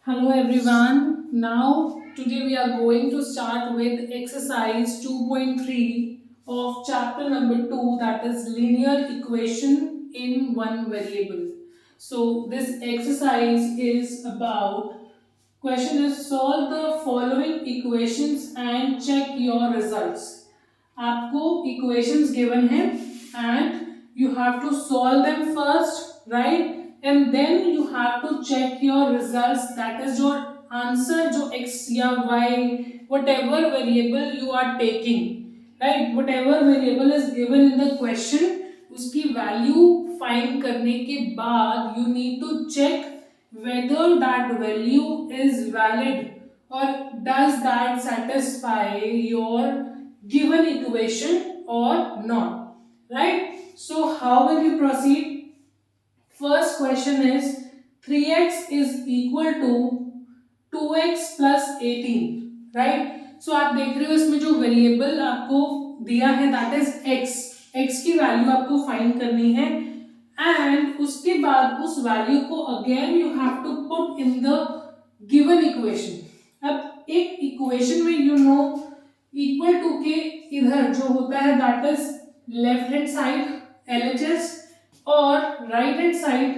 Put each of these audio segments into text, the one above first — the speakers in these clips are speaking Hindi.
Hello everyone. Now today we are going to start with exercise 2.3 of chapter number 2, that is linear equation in one variable. So this exercise is about, question is, solve the following equations and check your results. आपको equations given है and you have to solve them first, right? And then you have to check your results, that is your answer जो x या y whatever variable you are taking, right? Whatever variable is given in the question, उसकी value find करने के बाद you need to check whether that value is valid or does that satisfy your given equation or not, right? So how will you proceed? First question is 3x is equal to 2x plus 18, right? So आप देख रहे हो इसमें जो वेरिएबल आपको दिया है दैट इज x की वैल्यू आपको फाइंड करनी है एंड उसके बाद उस वैल्यू को again you have to put in the given equation. अब एक इक्वेशन में यू नो इक्वल टू के इधर जो होता है that is left hand side LHS और राइट हैंड साइड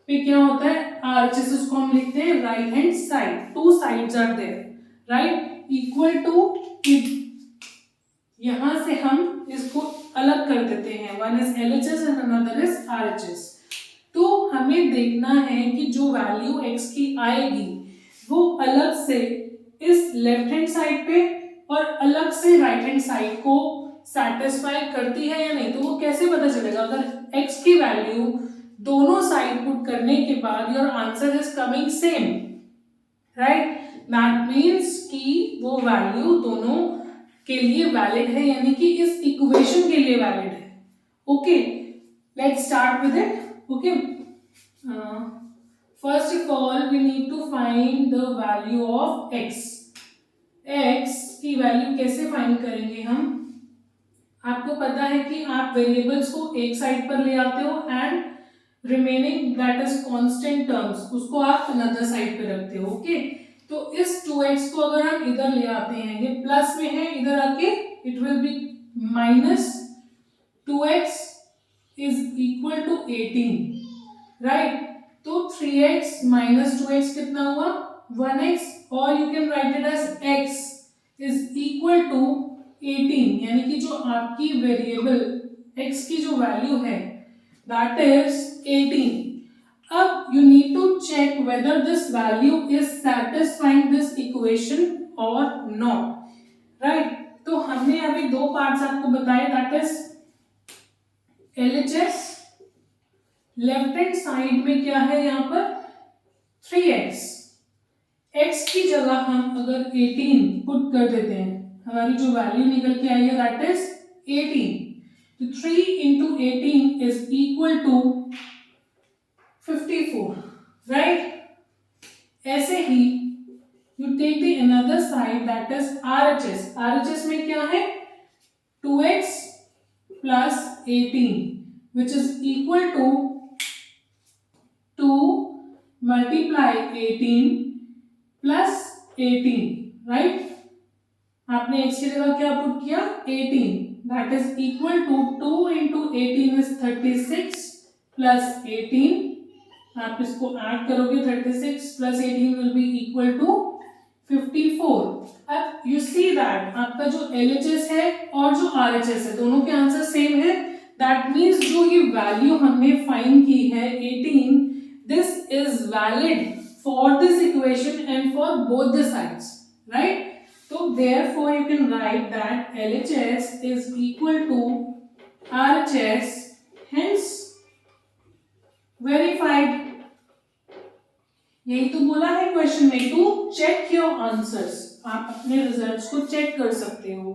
पे क्या होता है RHS, उसको हम लिखते हैं right hand side. Two sides are there, right? Equal to, यहां से हम इसको अलग कर देते हैं, one is LHS and another is RHS। तो हमें देखना है कि जो वैल्यू x की आएगी वो अलग से इस लेफ्ट हैंड साइड पे और अलग से राइट हैंड साइड को सेटिस्फाई करती है या नहीं। तो वो कैसे पता चलेगा? अगर x की वैल्यू दोनों साइड पुट करने के बाद your answer is coming same, right? That means कि वो वैल्यू दोनों के लिए वैलिड है, यानी कि इस इक्वेशन के लिए वैलिड है। Okay, let's start with it. Okay, first of all we need to find the value of x। x की वैल्यू कैसे फाइंड करेंगे हम? आपको पता है कि आप वेरिएबल्स को एक साइड पर ले आते हो and remaining that is constant terms उसको आप अनदर साइड पे रखते हो। ओके, तो इस 2x को अगर हम इधर ले आते हैं, ये प्लस में है, इधर आके it will be minus 2x is equal to 18, right? तो 3x माइनस 2x कितना हुआ? 1x, और you can write it as x is equal to 18, यानी कि जो आपकी वेरिएबल x की जो वैल्यू है दैट इज 18। अब you need to check whether this value is satisfying this equation or not, right? तो हमने अभी दो पार्ट्स आपको बताए, that is LHS, left hand side में क्या है यहाँ पर 3x, x की जगह हम अगर 18 पुट कर देते हैं, हमारी जो वैल्यू निकल के आई है दैट इज 18। तो 3 into 18 is equal to 54, right? ऐसे ही you take the another side that is RHS। RHS में क्या है? 2x plus 18 which is equal to 2 multiply 18 plus 18, right? आपने x की जगह क्या पुट किया? 18, that is equal to 2 into 18 is 36 plus 18, आप इसको ऐड करोगे 36 plus 18 will be equal to 54। अब यू सी दैट आपका जो LHS है और जो RHS है दोनों के आंसर सेम है। दैट मीन्स जो ये वैल्यू हमने फाइंड की है 18, this is valid for this equation and for both the sides, right? तो therefore you can write that LHS is equal to RHS, hence verified. यही तो बोला है क्वेश्चन में, टू चेक योर आंसर्स, आप अपने रिजल्ट्स को चेक कर सकते हो।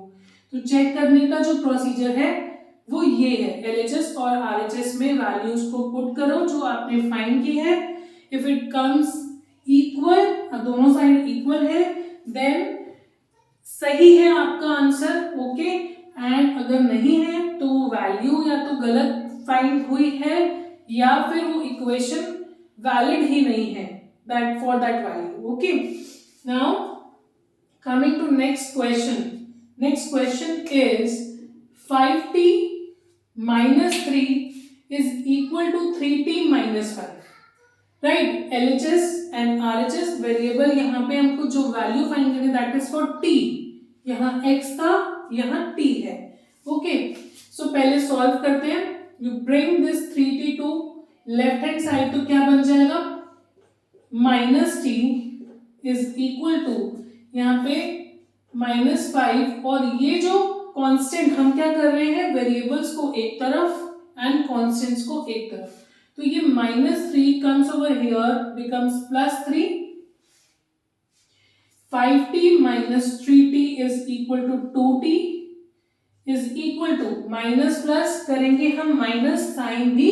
तो चेक करने का जो प्रोसीजर है वो ये है, LHS और RHS में वैल्यूज को पुट करो जो आपने फाइंड की है। इफ इट कम्स इक्वल, दोनों साइड इक्वल है, देन सही है आपका आंसर, ओके। एंड अगर नहीं है तो वैल्यू या तो गलत फाइंड हुई है या फिर वो इक्वेशन वैलिड ही नहीं है। that for that value. Okay, now coming to next question. Next question is 5t minus 3 is equal to 3t minus 5. Right, LHS and RHS variable यहाँ पे हमको जो वैल्यू फाइंड करनी दैट इज फॉर t. यहाँ x था, यहाँ t है. ओके, सो पहले सॉल्व करते हैं. You bring this 3t to left hand side, तो क्या बन जाएगा minus t is equal to यहाँ पे -5. और ये जो कांस्टेंट हम क्या कर रहे हैं, वेरिएबल्स को एक तरफ एंड कांस्टेंट्स को एक तरफ. तो ये -3 comes over here becomes +3. 5t minus 3t is equal to 2t is equal to minus plus करेंगे हम माइनस साइन भी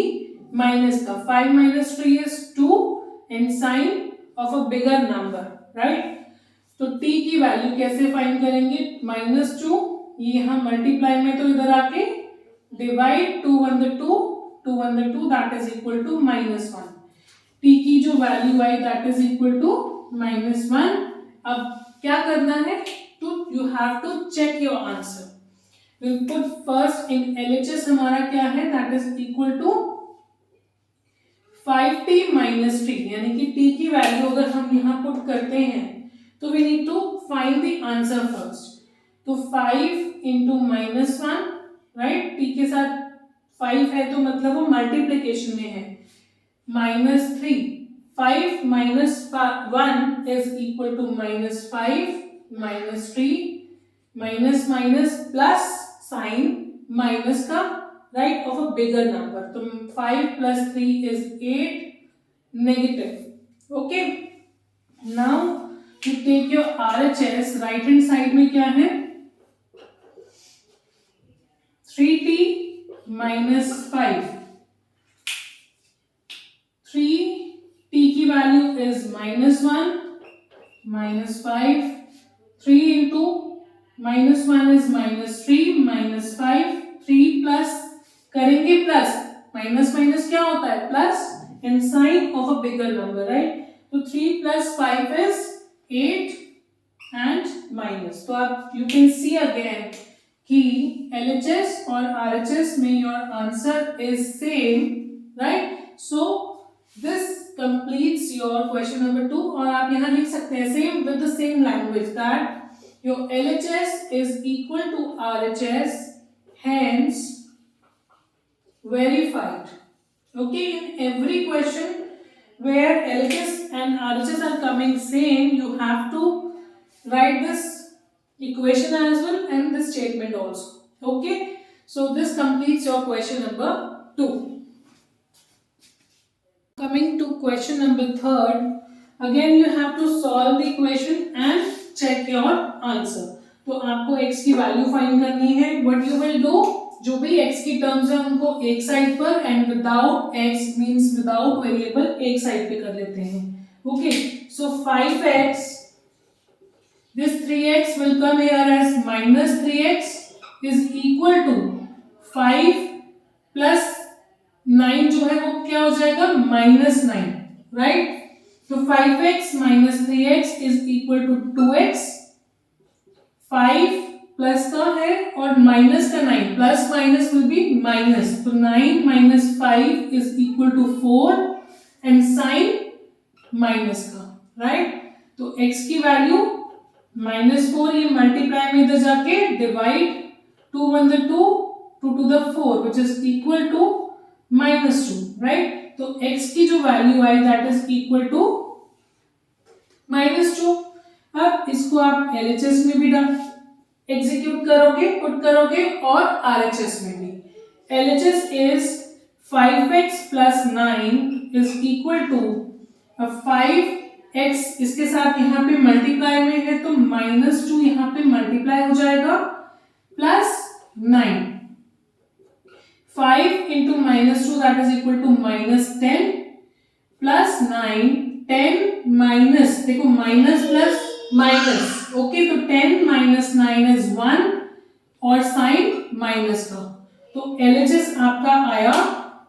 माइनस का. 5 minus 3 is 2 and sign of a bigger number, right? तो t की वैल्यू कैसे फाइंड करेंगे, -2 ये यहाँ मल्टीप्लाई में तो इधर आके divide 2 1 the 2 2 1 the 2 that is equal to -1. t की जो value I that is equal to -1. अब क्या करना है, तो you have to check your answer. we'll put first in LHS हमारा क्या है, that is equal to 5t minus 3, यानी कि t की वैल्यू अगर हम यहाँ पुट करते हैं तो we need to find the answer first. तो 5 into -1, right? t के साथ 5 है तो मतलब वो मल्टीप्लिकेशन में है. -3, 5 minus 1 is equal to -5 -3 minus minus plus sign minus का right of a bigger number. तो 5 plus 3 is 8 negative. Okay, now you take your RHS. Right hand side में क्या है, 3t minus 5. 3t की value is -1 -5. 3 into -1 is -3 -5. 3 plus करेंगे प्लस, माइनस माइनस क्या होता है plus, and sign of a bigger number, right? तो 3 plus 5 is 8 and माइनस. तो आप यू कैन सी अगेन कि LHS और RHS में your answer is same, right? So this completes your question number 2. और आप यहाँ लिख सकते हैं same with the same language that your LHS is equal to RHS, hence verified. Okay, in every question where LHS and RHS are coming same, you have to write this equation as well and this statement also. Okay, so this completes your question number 2. Coming to question number 3, again you have to solve the equation and check your answer. तो आपको x की वैल्यू फाइंड करनी है. What you will do, जो भी x की टर्म्स है उनको एक साइड पर and without x means without variable एक साइड पे कर लेते हैं. Okay, so 5x, this 3x will come here as -3x is equal to 5 plus 9 जो है वो क्या हो जाएगा -9, राइट? तो 5x minus 3x is equal to 2x. 5 plus का है और माइनस का 9, plus minus will be minus. तो 9 minus 5 is equal to 4 and sign minus का, राइट? तो x की वैल्यू -4, ये मल्टीप्लाई में इधर जाके divide 2 1 the 2 2 to the 4 which is equal to -2, right? तो x की जो वैल्यू आई दैट इज इक्वल टू -2. अब इसको आप LHS में भी एग्जीक्यूट करोगे, पुट करोगे और RHS में भी. LHS is 5x plus 9 is equal to 5x, इसके साथ यहाँ पे मल्टीप्लाई में है तो -2 यहाँ पे मल्टीप्लाई हो जाएगा plus 9. 5 into -2 that is equal to -10 plus 9. 10 minus, देखो माइनस प्लस माइनस, ओके, तो 10 minus 9 is 1 और साइन माइनस का. तो LHS आपका आया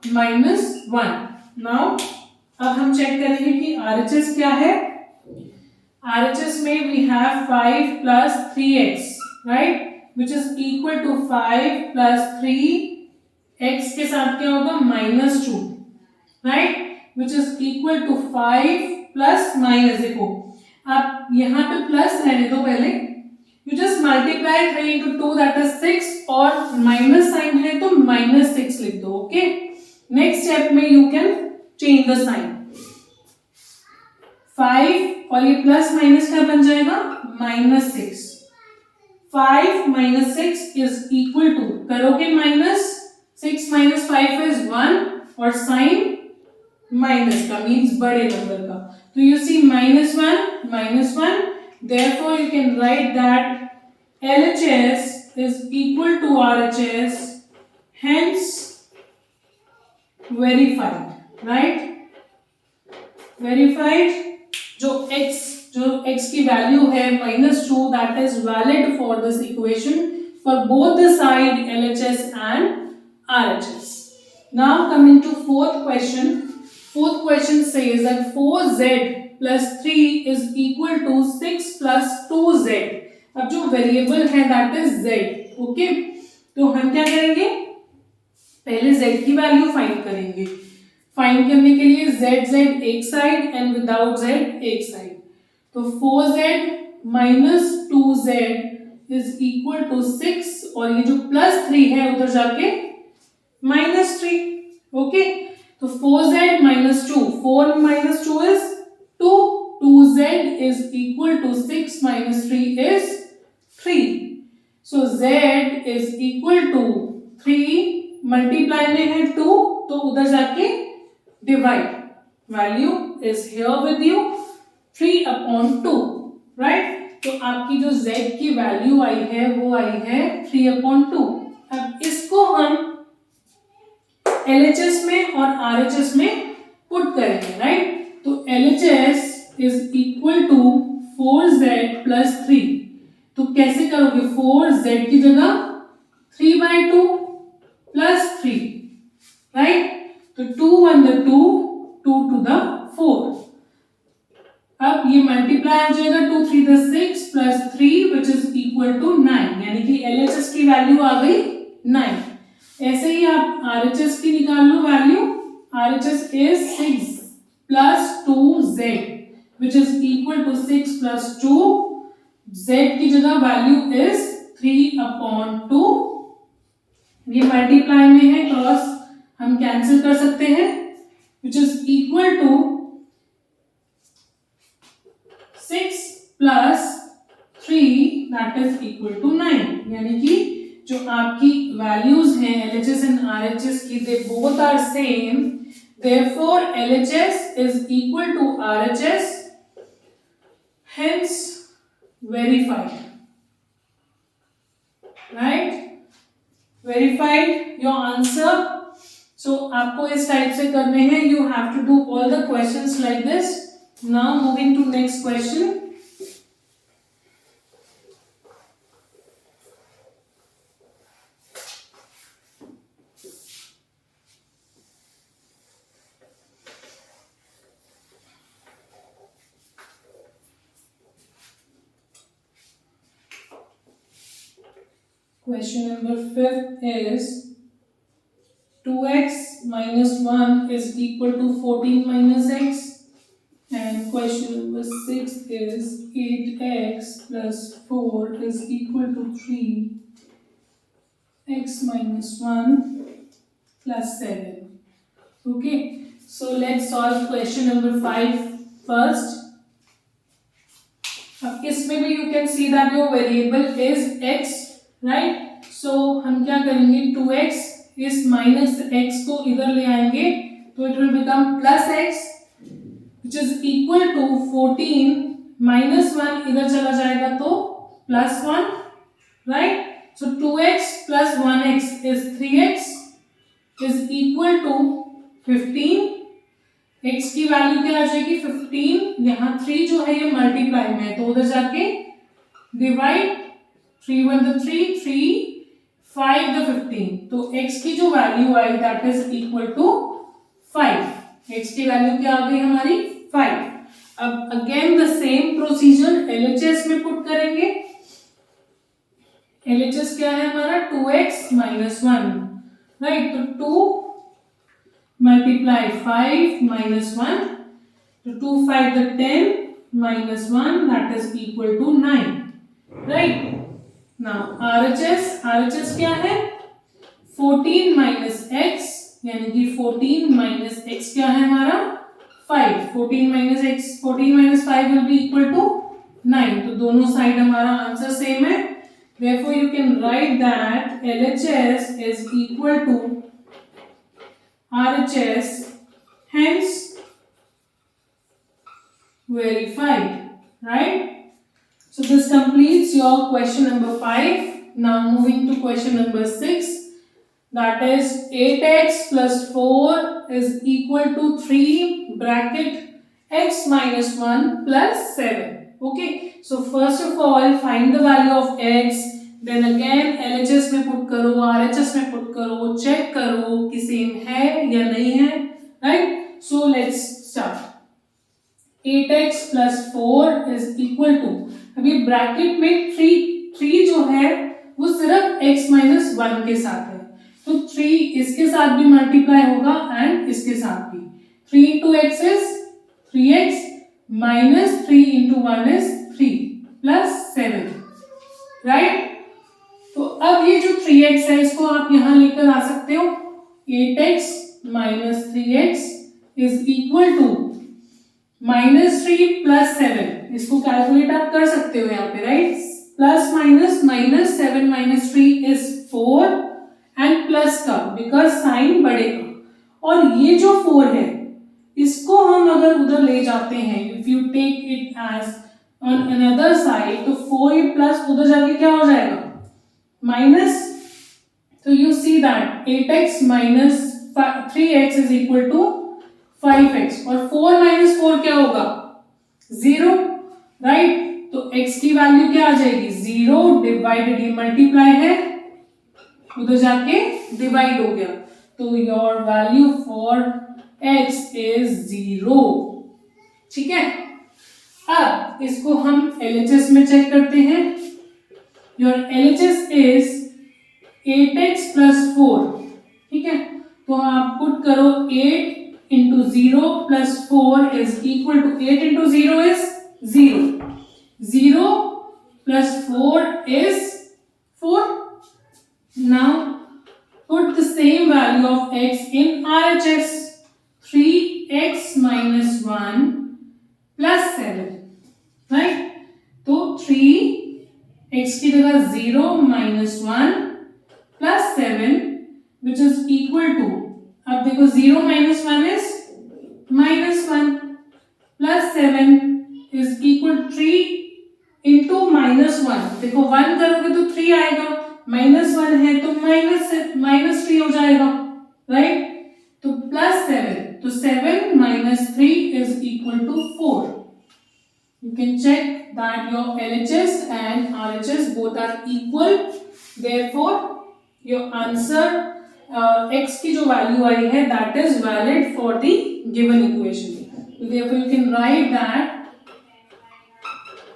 -1. नाउ अब हम चेक करेंगे कि RHS क्या है। RHS में we have 5 plus 3x, right, which is equal to 5 plus 3x के साथ क्या होगा -2, right, which is equal to 5 plus minus। देखो आप यहाँ पे प्लस रहने दो पहले, you just multiply 3 into 2 that is 6, और माइनस साइन है तो -6 लिख दो। ओके, नेक्स्ट स्टेप में you can change the sign। 5 और ये प्लस माइनस का बन जाएगा -6। 5 minus 6 is equal to, करोगे -6 minus 5 is 1, और साइन माइनस का मीन्स बड़े नंबर का, तो you see -1, therefore you can write that LHS is equal to RHS, hence verified, right, verified। जो x की वैल्यू है -2, that is valid for this equation for both the side LHS and RHS। Now coming to fourth question says that 4z plus 3 is equal to 6 plus 2z। अब जो वेरिएबल है that is z। ओके, तो हम क्या करेंगे, पहले z की वैल्यू फाइंड करेंगे। फाइंड करने के लिए z एक साइड एंड विदाउट z एक साइड, तो 4z minus 2z is equal to 6, और ये जो +3 है उधर जाके -3। ओके, तो 4z minus 2, 4 minus 2 is 2, 2z is equal to 6 minus 3 is 3, so z is equal to 3, multiply में है 2 तो उधर जाके divide, value is here with you 3/2, right. तो आपकी जो z की वैल्यू आई है वो आई है 3/2। अब इसको हम LHS में और RHS में पुट करेंगे, राइट। तो LHS is equal to 4z plus 3, तो कैसे करोगे, 4z की जगह 3/2 plus 3, राइट, तो 2 1 the 2, 2 to the 4। अब ये मल्टीप्लाई हो जाएगा, 2 3 the 6 plus 3 which is equal to 9, यानी कि LHS की वैल्यू आ गई 9। ऐसे ही आप RHS की निकाल low value, RHS is 6 plus 2z which is equal to 6 plus 2, z की जगह वैल्यू is 3/2, ये मल्टीप्लाई में है, क्रॉस हम कैंसिल कर सकते हैं, which is equal to 6 plus 3 that is equal to 9, यानी कि जो आपकी वैल्यूज हैं LHS and RHS की, they both are same, therefore LHS is equal to RHS, hence verified, right, verified your answer। So आपको इस टाइप से करने हैं, you have to do all the questions like this। Now moving to next question। Question number 5 is 2x minus 1 is equal to 14 minus x, and question number 6 is 8x plus 4 is equal to 3, x minus 1 plus 7। Okay, so let's solve question number 5 first। अब इसमें भी you can see that your variable is x, right, so हम क्या करेंगे, 2x इस माइनस x को इधर ले आएंगे तो it will become plus x which is equal to 14 minus 1 इधर चला जाएगा तो plus 1, right, so 2x plus 1x is 3x is equal to 15। x की वैल्यू क्या आ जाएगी 15, यहाँ 3 जो है ये मल्टीप्लाई में है तो उधर जाके डिवाइड, 3 1 the 3, 3 5 the 15, तो x की जो वैल्यू आई that is equal to 5। x की वैल्यू क्या आ गई हमारी 5। अब again the same procedure LHS में पुट करेंगे। LHS क्या है हमारा 2x minus 1, राइट। तो 2 multiply 5 minus 1, तो 2 5 the 10 minus 1 that is equal to 9, right। now RHS क्या है 14 minus x, यानी कि 14 minus x क्या है हमारा 5। 14 minus 5 will be equal to 9, तो दोनों साइड हमारा आंसर सेम है। therefore you can write that LHS is equal to RHS, hence verified, right। so this completes your question number 5. now moving to question number 6, that is 8x plus 4 is equal to 3 bracket x minus 1 plus 7. okay, so first of all find the value of x, then again LHS में पुट करो, RHS में पुट करो, चेक करो कि सेम है या नहीं है, right. So let's start. 8x plus 4 is equal to, अभी ब्रैकेट में 3 जो है वो सिर्फ x minus 1 के साथ है, तो 3 इसके साथ भी मल्टीप्लाई होगा एंड इसके साथ भी। 3 into x is 3x minus 3 into 1 is 3 plus 7, right. तो अब ये जो 3x है इसको आप यहां लेकर आ सकते हो। 8x minus 3x is equal to minus 3 plus 7, इसको कैलकुलेट आप कर सकते हो यहाँ पे, right. Plus minus minus 7 minus 3 is 4 and plus का बिकॉज साइन बढ़ेगा, और ये जो 4 है इसको हम अगर उधर ले जाते हैं, if you take it as on another side, तो 4 प्लस उधर जाके क्या हो जाएगा माइनस। तो you see that 8x minus 3x is equal to 5x, और 4 minus 4 क्या होगा 0, राइट। तो x की वैल्यू क्या आ जाएगी 0 डिवाइडेड, ये मल्टीप्लाई है उधर जाके डिवाइड हो गया, तो your value for x is 0, ठीक है। अब इसको हम LHS में चेक करते हैं। Your LHS is 8x plus 4, ठीक है। तो आप पुट करो 8 into 0 plus 4 is equal to 8 into 0 is 0, 0 plus 4 is 4. now put the same value of x in RHS, 3x minus 1 plus 7, right। तो 3x की जगह 0 minus 1 plus 7 which is equal to, अब देखो 0 minus 1 is minus 1 plus 7 is equal to 3 into minus 1, देखो 1 करोगे तो 3 आएगा, minus 1 है तो minus 3 हो जाएगा, राइट। तो plus 7, तो 7 minus 3 is equal to 4. You can check that your LHS and RHS both are equal, therefore your answer x की जो वैल्यू आई है that is valid for the given equation. Therefore you can write that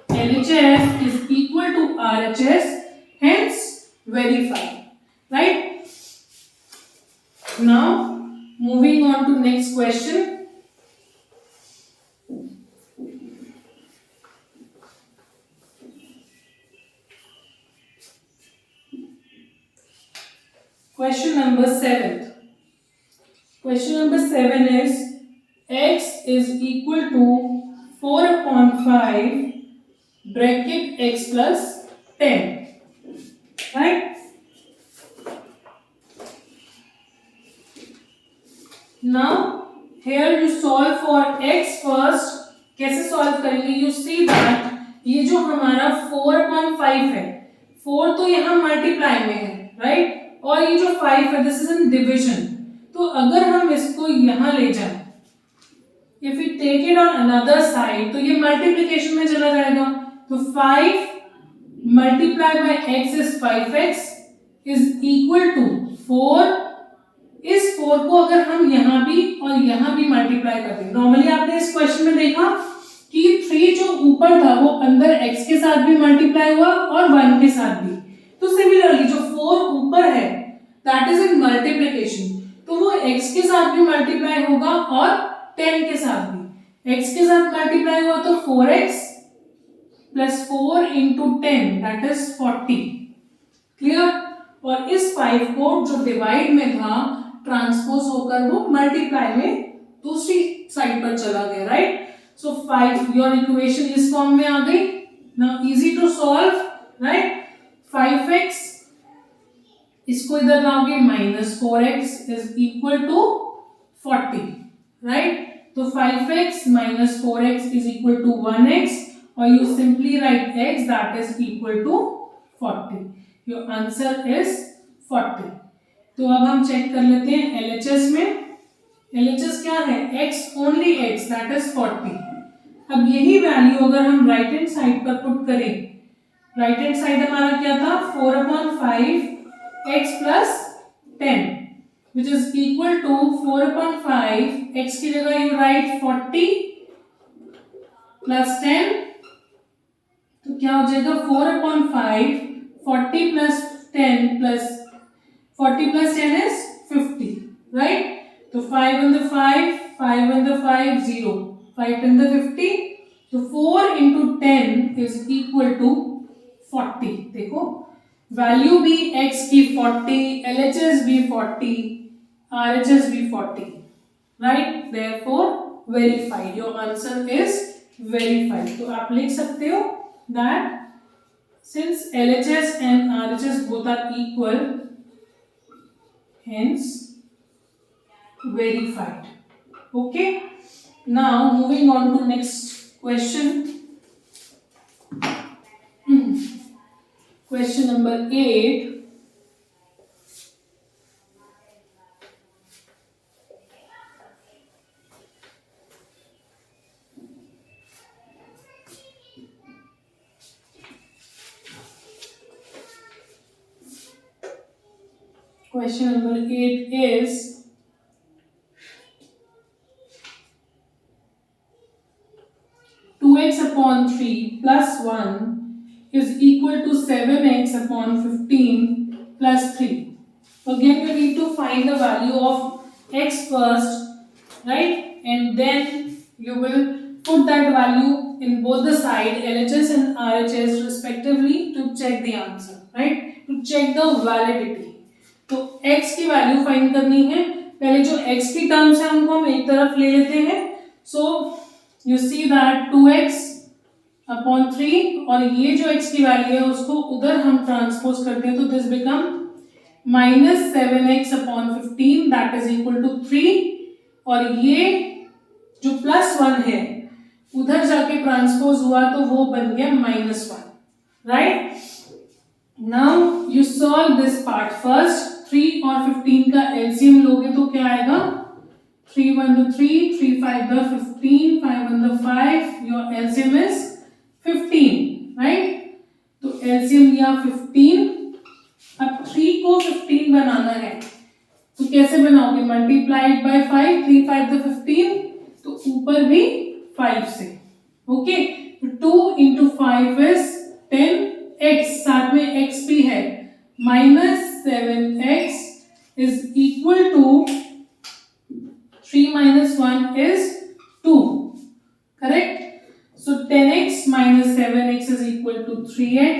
LHS is equal to RHS, hence verified, right। now moving on to next question. Question number 7. Question number 7 is x is equal to 4 upon 5 bracket x plus 10, right। now here you solve for x first। कैसे solve करेंगे, you see that ये जो हमारा 4 upon 5 है, 4 तो यहाँ multiply में है, right, और ये जो 5 है दिस इज इन डिविजन, तो अगर हम इसको यहां ले जाएं, if you take it on another side, तो ये मल्टीप्लिकेशन में चला जाएगा, तो 5 multiply by x is 5x is equal to 4 इस 4 को अगर हम यहाँ भी और यहाँ भी मल्टीप्लाई कर दें, नॉर्मली आपने इस क्वेश्चन में देखा कि 3 जो ऊपर था वो अंदर x के साथ भी मल्टीप्लाई हुआ और 1 के साथ भी। तो सिमिलरली जो 4 ऊपर है दैट इज इन मल्टीप्लिकेशन, तो वो x के साथ भी मल्टीप्लाई होगा और 10 के साथ भी। x के साथ मल्टीप्लाई हुआ तो 4x plus 4 into 10 that is 40। Clear? और इस 5 को जो डिवाइड में था ट्रांसपोज होकर वो मल्टीप्लाई में दूसरी साइड पर चला गया, राइट? सो 5 योर इक्वेशन इस फॉर्म में आ गई। Now easy to solve, right? 5x इसको इधर लाओगे minus 4x is equal to 40, right? तो 5x minus 4x is equal to 1x और you simply write x that is equal to 40। Your answer is 40। तो अब हम चेक कर लेते हैं LHS में। LHS क्या है? x only x that is 40। अब यही वैल्यू अगर हम राइट हैंड साइड पर पुट करें, राइट हैंड साइड हमारा क्या था? 4/5 x plus 10 which is equal to 4/5 x की जगह you write 40 plus 10, तो क्या हो जाएगा? 4/5 40 plus 10 plus 40 plus 10 is 50, right? तो 5 and the 5 0, 5 and the 50, तो 4 into 10 is equal to 40। देखो वैल्यू भी x की 40, LHS भी 40, RHS भी 40, right? Therefore verified, your answer is verified. तो आप लिख सकते हो that since LHS and RHS both are equal, hence verified. Okay, now moving on to next question. Question number 8. Question number 8 is (2x/3 plus 1) is equal to 7x/15 plus 3. Again you need to find the value of x first, right? And then you will put that value in both the side LHS and RHS respectively to check the answer, right? To check the validity. तो x की वैल्यू फाइंड करनी है। पहले जो x की टर्म्स है उनको हम एक तरफ ले लेते हैं। So you see that 2x/3 और ये जो x की वैल्यू है उसको उधर हम ट्रांसपोज करते हैं तो this become -7x/15 that is equal to 3 और ये जो +1 है उधर जाके ट्रांसपोज हुआ तो वो बन गया -1, right? Now you solve this part first. 3 और 15 का एलसीएम लोगे तो क्या आएगा? 3 1 3, 3 5 15, 5 1 5, योर एलसीएम इज 15, राइट? तो एलसीएम लिया 15। अब 3 को 15 बनाना है तो कैसे बनाओगे? मल्टीप्लाइड बाय 5, 3 5 15, तो ऊपर भी 5 से, ओके? तो 2 into 5 is 10x, साथ में x भी है, -7x is equal to 3 minus 1 is 2, correct? So 10x minus 7x is equal to 3x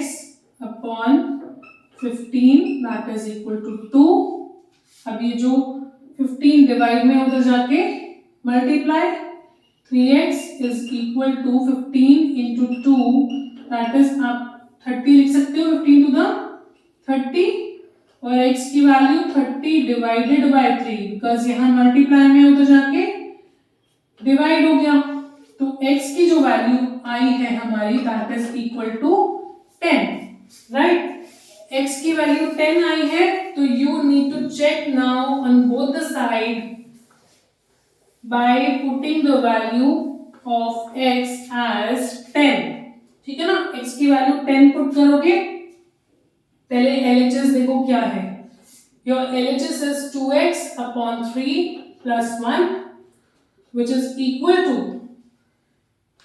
upon 15 that is equal to 2। अब ये जो 15 डिवाइड में उधर जाके multiply, 3x is equal to 15 into 2 that is आप 30 लिख सकते हो, 15 to the 30 और x की वैल्यू 30 डिवाइडेड बाय 3 बिकॉज यहाँ मल्टीप्लाई में उधर जाके डिवाइड हो गया तो x की जो वैल्यू आई है हमारी that is equal to 10, right? x की वैल्यू 10 आई है तो you need to check now on both the side by putting the value of x as 10, ठीक है ना? x की वैल्यू 10 पुट करोगे। पहले LHS देखो क्या है, your LHS is 2x upon 3 plus 1, which is equal to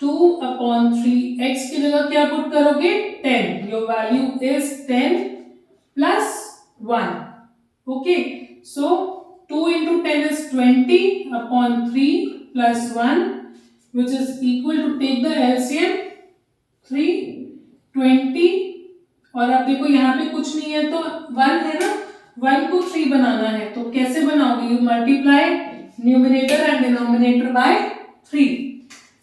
2 upon 3. x की जगह क्या पुट करोगे? 10. Your value is 10 plus 1. Okay. So 2 into 10 is 20 upon 3 plus 1, which is equal to, take the LCM, 3, 20. और अब देखो यहाँ पे कुछ नहीं है तो 1 है ना, 1 को 3 बनाना है तो कैसे बनाओगे? You multiply numerator and denominator by 3.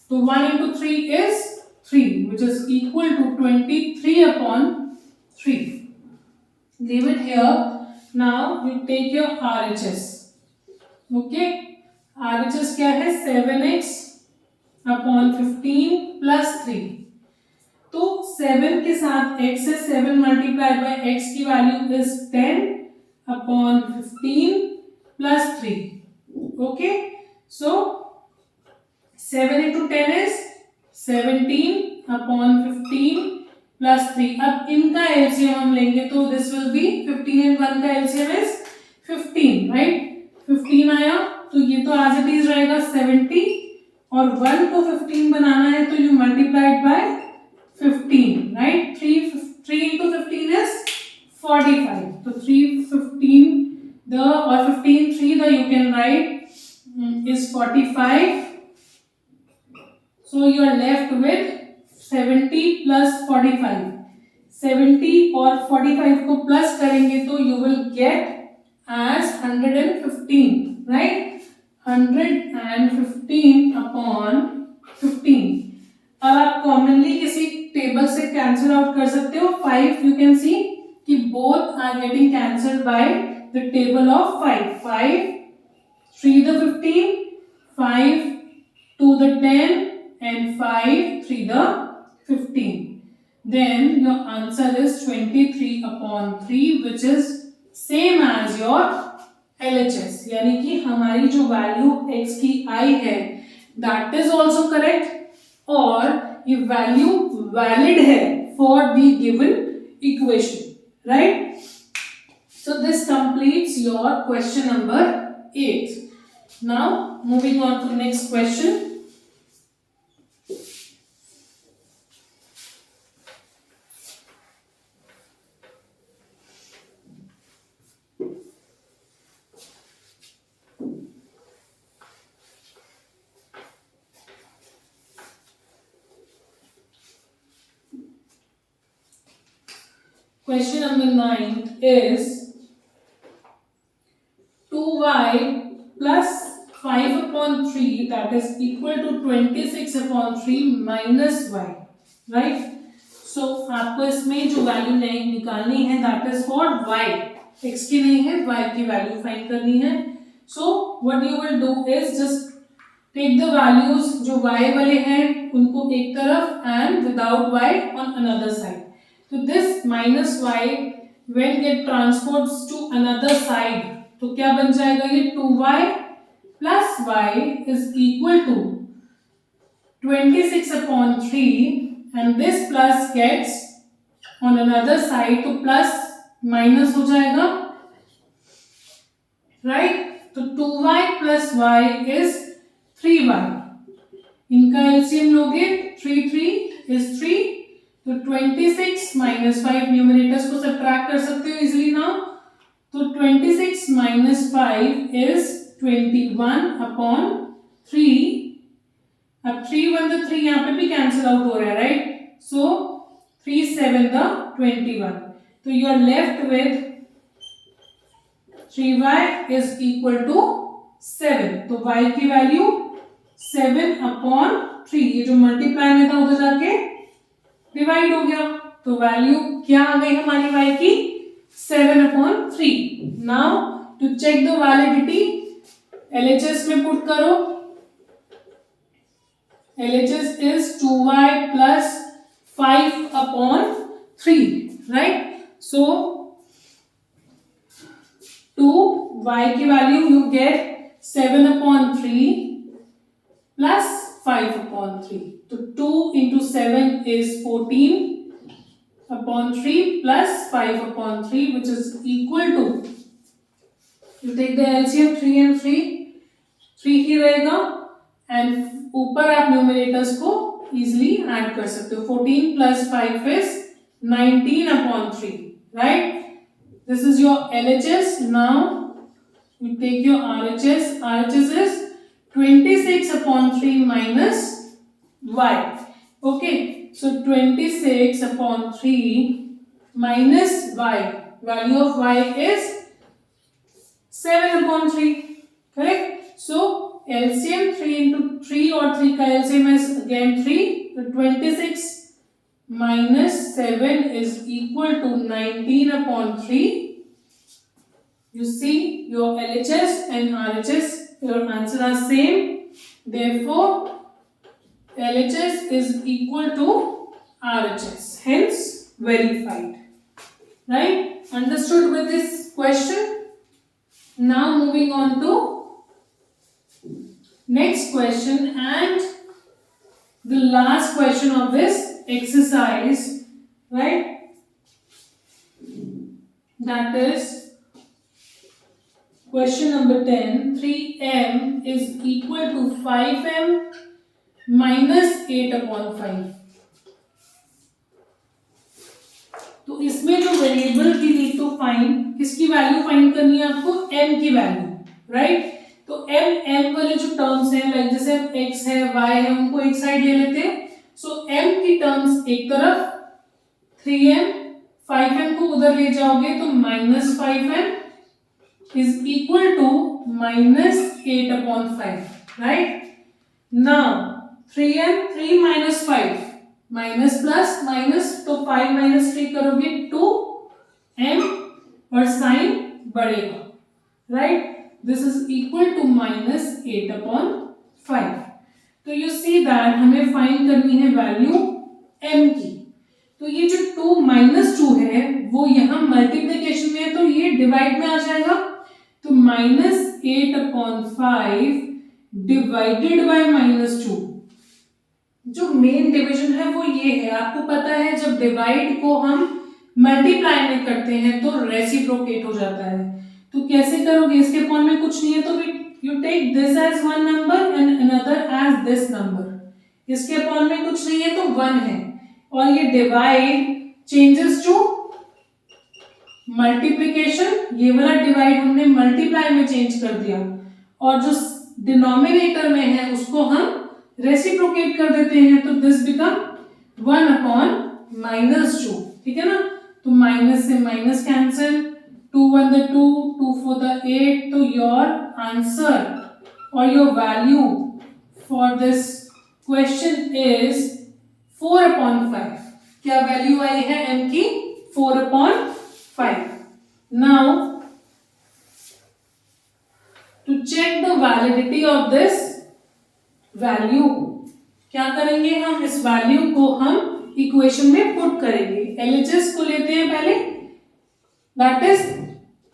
तो 1 into 3 is 3, which is equal to 23 upon 3. Leave it here. Now you take your RHS. Okay, RHS क्या है? 7x upon 15 plus 3. तो 7 के साथ x है, 7 मल्टीप्लाई बाय x की value is 10 upon 15 plus 3. Okay, so 7 into 10 is 17 upon 15 plus 3. अब इनका LCM हम लेंगे तो this will be 15 and 1 का LCM is 15, right? 15 आया तो ये तो as it is रहेगा 70 और 1 को 15 बनाना है तो you multiply it by 15, right? 3 into 15 is 45. So 315 the or 15 3 the you can write is 45. So you are left with 70 plus 45. 70 और 45 को प्लस करेंगे तो you will get as 115, right? 115 upon 15. अब आप कॉमनली किसी टेबल से कैंसिल आउट कर सकते हो. 5 you can see कि both are getting cancelled by the table of 5. 5 3 the 15, 5 2 the 10 and 5 3 the 15. Then your answer is 23 upon 3, which is same as your LHS. यानी कि हमारी जो वैल्यू x की I है that is also correct और ये वैल्यू वैलिड है for the given equation, right? So this completes your question number 8. Now moving on to the next question. Question number 9 is 2y plus 5 upon 3 that is equal to 26 upon 3 minus y, right? So आपको इसमें जो वैल्यू निकालनी है that is for y, x की नहीं है, y की वैल्यू फाइंड करनी है. So what you will do is just take the values जो y वाले हैं उनको एक तरफ and without y on another side. So this minus y when get transports to another side तो क्या बन जाएगा? ये 2y plus y is equal to 26 upon 3 and this plus gets on another side तो plus minus हो जाएगा, right? तो 2y plus y is 3y. इनका LCM लोगे 3 3 is 3 तो 26 minus 5 न्यूमरेटर्स को सब्ट्रैक्ट कर सकते हो इजीली ना. तो 26 minus 5 is 21 upon 3. अब 3 1 the 3 यहाँ पे भी कैंसिल आउट हो रहा है, राइट? So 3 7 the 21. तो you are left with 3y is equal to 7. तो y की वैल्यू 7 upon 3. ये जो मल्टीप्लाई में था उधर जाके डिवाइड हो गया तो वैल्यू क्या आ गई हमारी y की? 7 upon 3. Now to check the validity LHS में पुट करो. LHS is 2y plus 5 upon 3, right? So 2y की value you get 7 upon 3 plus 5 upon 3. तो 2 into 7 is 14 upon 3 plus 5 upon 3 which is equal to You take the LCM 3 and 3, 3 ही रहेगा एंड ऊपर आप न्यूमरेटर्स को इजिली ऐड कर सकते हो. 14 plus 5 is 19 upon 3, right? This is your LHS. Now you take your RHS. RHS is 26 upon 3 minus y. Okay, so 26 upon 3 minus y. Value of y is 7 upon 3. Correct? So LCM 3 into 3 or 3 का LCM is again 3. So 26 minus 7 is equal to 19 upon 3. You see your LHS and RHS, your answer are same. Therefore, LHS is equal to RHS. Hence, verified. Right? Understood with this question? Now moving on to next question and the last question of this exercise, right? That is question number 10. 3m is equal to 5m minus 8 upon 5. तो इसमें जो वेरिएबल की नीड टू फाइंड, किसकी वैल्यू फाइंड करनी है आपको? m की वैल्यू, राइट? तो m वाले जो टर्म्स हैं, लाइक जैसे x है, y है, उनको एक साइड ले लेते हैं. सो m की टर्म्स एक तरफ, 3m, 5m को उधर ले जाओगे तो minus 5m is equal to minus 8 upon 5, right? Now 3m, 3 minus 5, minus plus minus, तो 5 माइनस 3 करोगे 2m और साइन बढ़ेगा, right? This is equal to minus 8 upon 5. तो यू सी दैट हमें फाइंड करनी है वैल्यू m की. तो ये जो 2 माइनस 2 है वो यहाँ मल्टीप्लीकेशन में है तो ये डिवाइड में आ जाएगा. तो minus 8 upon 5 divided by minus 2. जो मेन डिवीजन है वो ये है. आपको पता है जब डिवाइड को हम मल्टीप्लाई में करते हैं तो रेसिप्रोकेट हो जाता है. तो कैसे करोगे? इसके अपॉन में कुछ नहीं है तो you take this as one number and another as this number. इसके अपॉन में कुछ नहीं है तो 1 है और ये डिवाइड चेंजेस टू मल्टीप्लिकेशन. ये वाला डिवाइड हमने मल्टीप्लाई में चेंज कर दिया और जो डिनोमिनेटर में है उसको हम रेसिप्रोकेट कर देते हैं तो दिस बिकम 1 अपॉन माइनस 2. ठीक है ना? तो माइनस से माइनस कैंसिल, 2 1 the 2, 2 4 the 8. तो योर आंसर और your value for this question is 4 upon 5. क्या वैल्यू आई है m की? 4 upon 5. Now to check the validity of this value, क्या करेंगे हम? इस वैल्यू को हम इक्वेशन में पुट करेंगे. LHS को लेते हैं पहले, दैट इज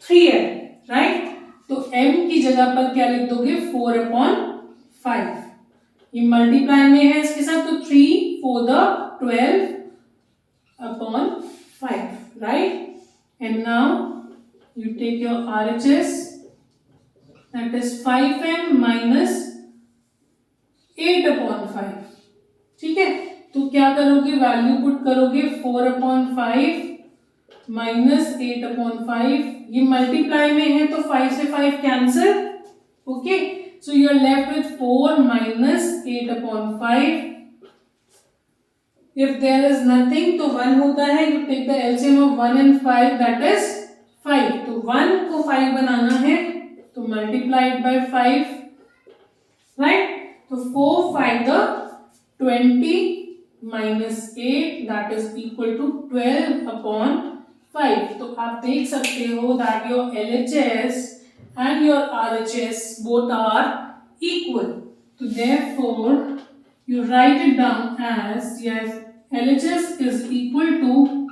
3m, राइट? तो m की जगह पर क्या लिख दोगे? 4 अपॉन 5. ये मल्टीप्लाई में है इसके साथ तो 3 4 the 12 upon 5, right? And now you take your RHS, that is 5m minus 8 upon 5. ठीक है? तो क्या करोगे? वैल्यू पुट करोगे 4 अपॉन 5 माइनस 8 अपॉन 5. ये मल्टीप्लाई में है तो 5 से 5 cancel. Okay, so you are left with 4 minus 8 upon 5. If there is nothing तो 1 होता है. You take the LCM of 1 and 5, that is 5. तो 1 को 5 बनाना है तो मल्टीप्लाइड बाय 5, राइट? तो 4 5 the 20 minus 8, that is equal to 12 upon 5. तो आप देख सकते हो that your LHS and your RHS both are equal. So therefore you write it down as, yes, LHS is equal to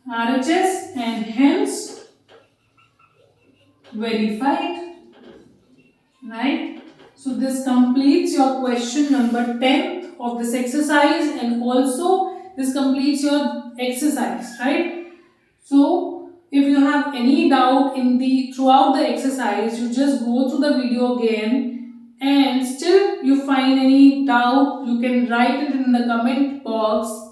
RHS and hence verified, right? So this completes your question number 10 of this exercise and also this completes your exercise, right? So If you have any doubt in the throughout the exercise, you just go through the video again, and still you find any doubt, you can write it in the comment box